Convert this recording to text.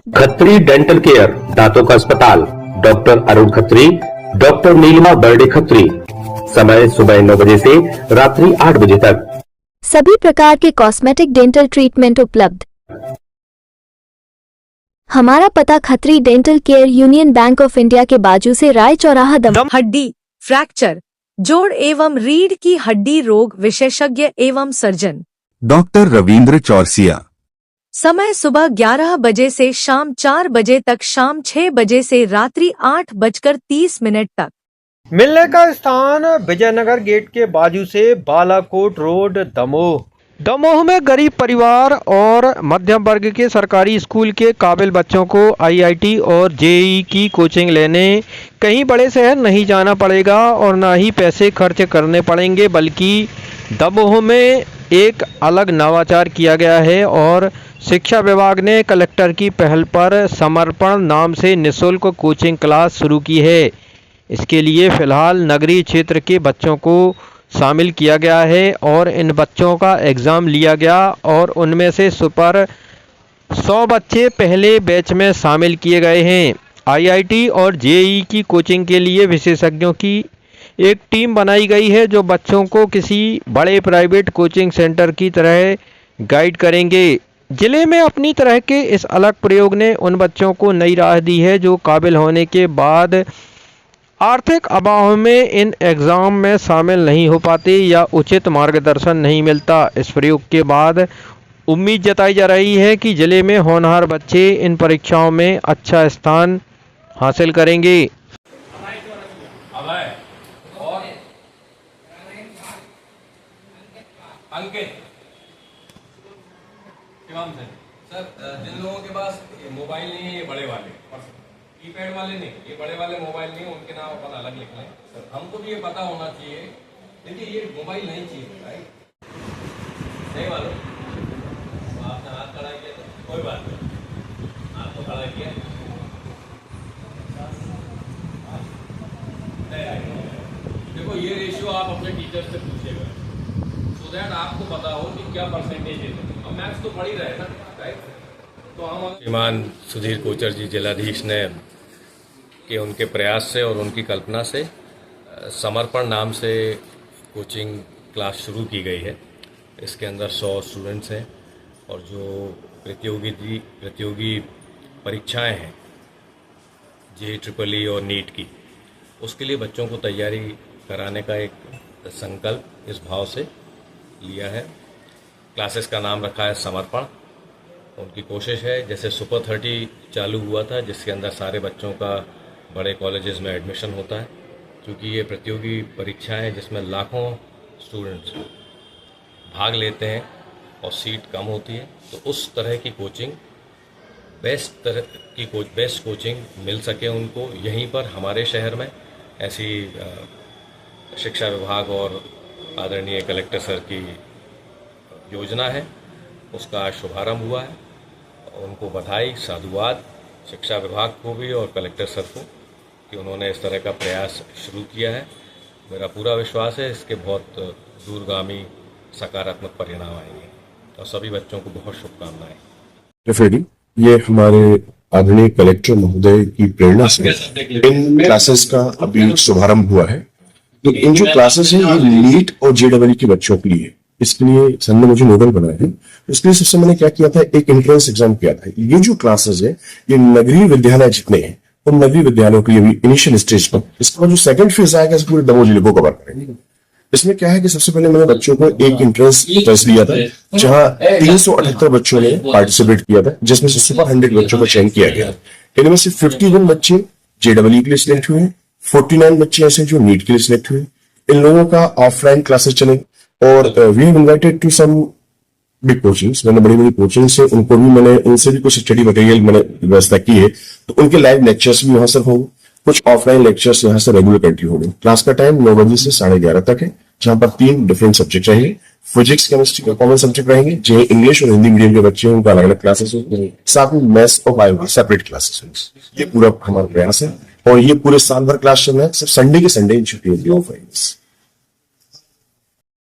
Khatri dental care, दांतों का अस्पताल, डॉक्टर अरुण खत्री, डॉक्टर नीलिमा बर्डे खत्री। समय सुबह 9 बजे से रात्रि 8 बजे तक। सभी प्रकार के कॉस्मेटिक डेंटल ट्रीटमेंट उपलब्ध। हमारा पता Khatri dental care, union bank of India के बाजू से राय चौराहा, दम। हड्डी, फ्रैक्चर, जोड़ एवं रीढ़ की हड्डी रोग विशेषज्ञ एवं सर्जन डॉक्टर रविंद्र चौरसिया। समय सुबह 11 बजे से शाम 4 बजे तक, शाम 6 बजे से रात्रि 8:30 तक। मिलने का स्थान विजयनगर गेट के बाजू से बालाकोट रोड, दमोह। दमोह में गरीब परिवार और मध्यम वर्ग के सरकारी स्कूल के काबिल बच्चों को आईआईटी और जेईई की कोचिंग लेने कहीं बड़े शहर नहीं जाना पड़ेगा और ना ही पैसे खर्च करने पड़ेंगे, बल्कि दमोह में एक अलग नवाचार किया गया है और शिक्षा विभाग ने कलेक्टर की पहल पर समर्पण नाम से निःशुल्क कोचिंग क्लास शुरू की है। इसके लिए फिलहाल नगरीय क्षेत्र के बच्चों को शामिल किया गया है और इन बच्चों का एग्ज़ाम लिया गया और उनमें से सुपर 100 बच्चे पहले बैच में शामिल किए गए हैं। आईआईटी और जेईई की कोचिंग के लिए विशेषज्ञों की एक टीम बनाई गई है जो बच्चों को किसी बड़े प्राइवेट कोचिंग सेंटर की तरह गाइड करेंगे। जिले में अपनी तरह के इस अलग प्रयोग ने उन बच्चों को नई राह दी है जो काबिल होने के बाद आर्थिक अभाव में इन एग्ज़ाम में शामिल नहीं हो पाते या उचित मार्गदर्शन नहीं मिलता। इस प्रयोग के बाद उम्मीद जताई जा रही है कि जिले में होनहार बच्चे इन परीक्षाओं में अच्छा स्थान हासिल करेंगे। सर, जिन लोगों के पास मोबाइल नहीं है, ये बड़े वाले, कीपैड वाले नहीं, ये बड़े वाले मोबाइल नहीं, उनके नाम अपन अलग लिख लें। सर, हमको भी ये पता होना चाहिए, देखिए ये मोबाइल नहीं चाहिए, राइट? नहीं मालूम, तो आपने हाथ खड़ा किया तो कोई बात नहीं, हाथ तो खड़ा किया। देखो ये रेशियो आप अपने टीचर से पूछिएगा, सो दैट आपको पता हो कि क्या परसेंटेज है। अब मैथ्स तो पढ़ ही रहे ना, राइट? तो हम श्रीमान सुधीर कोचर जी जिलाधीश ने कि उनके प्रयास से और उनकी कल्पना से समर्पण नाम से कोचिंग क्लास शुरू की गई है। इसके अंदर 100 स्टूडेंट्स हैं और जो प्रतियोगी परीक्षाएं हैं JEEE और नीट की, उसके लिए बच्चों को तैयारी कराने का एक संकल्प इस भाव से लिया है। क्लासेस का नाम रखा है समर्पण। उनकी कोशिश है, जैसे सुपर 30 चालू हुआ था जिसके अंदर सारे बच्चों का बड़े कॉलेजेस में एडमिशन होता है, क्योंकि ये प्रतियोगी परीक्षाएं जिसमें लाखों स्टूडेंट्स भाग लेते हैं और सीट कम होती है, तो उस तरह की कोचिंग बेस्ट कोचिंग मिल सके उनको यहीं पर हमारे शहर में, ऐसी शिक्षा विभाग और आदरणीय कलेक्टर सर की योजना है। उसका आज शुभारंभ हुआ है। उनको बधाई, साधुवाद शिक्षा विभाग को भी और कलेक्टर सर को कि उन्होंने इस तरह का प्रयास शुरू किया है। मेरा पूरा विश्वास है इसके बहुत दूरगामी सकारात्मक परिणाम आएंगे और सभी बच्चों को बहुत शुभकामनाएं। ये हमारे आदरणीय कलेक्टर महोदय की प्रेरणा से इन क्लासेस का अभी शुभारंभ हुआ है। तो इन जो क्लासेस हैं ये नीट और JEE के बच्चों के लिए, इसके लिए सर ने मुझे नोबल बनाया है। इसके लिए सबसे मैंने क्या किया था, एक एंट्रेंस एग्जाम किया था। ये जो क्लासेस है ये नगरीय विद्यालय जितने हैं उन नगरीय विद्यालयों के लिए भी इनिशियल स्टेज पर, इसके बाद जो सेकंड फेज आएगा पूरे दमोह जिले को कवर करेंगे। इसमें क्या है कि सबसे पहले मैंने बच्चों को एक एंट्रेंस टेस्ट दिया था जहां 378 बच्चों ने पार्टिसिपेट किया था, जिसमें से सुपर 100 बच्चों का चयन किया गया। इनमें से 51 बच्चे JEE के लिए सिलेक्ट हुए, 49 बच्चे ऐसे जो नीट के लिए सिलेक्ट हुए। इन लोगों का ऑफलाइन क्लासेस चले और we have invited to some big coachings. मैंने बड़ी बड़ी कोचिंग से उनको भी मैंने उनसे भी कुछ स्टडी मटेरियल मैंने व्यवस्था की है, तो उनके लाइव लेक्चर्स भी यहाँ से होंगे, कुछ ऑफलाइन लेक्चर्स यहाँ से रेगुलर कंटिन्यू होंगे। क्लास का टाइम 9 बजे से 11:30 तक है, जहां पर 3 डिफरेंट सब्जेक्ट रहेंगे। फिजिक्स, केमिस्ट्री का कॉमन सब्जेक्ट रहेंगे। जो इंग्लिश और हिंदी मीडियम के बच्चे हैं उनका अलग अलग क्लासेस होंगे, साथ में मैथ्स और बायो की सेपरेट क्लासेस होंगे। ये पूरा हमारा प्रयास है और ये पूरे साल भर क्लास चल रहा है। सिर्फ संडे के संडे इन छुट्टी होती है ऑफलाइन।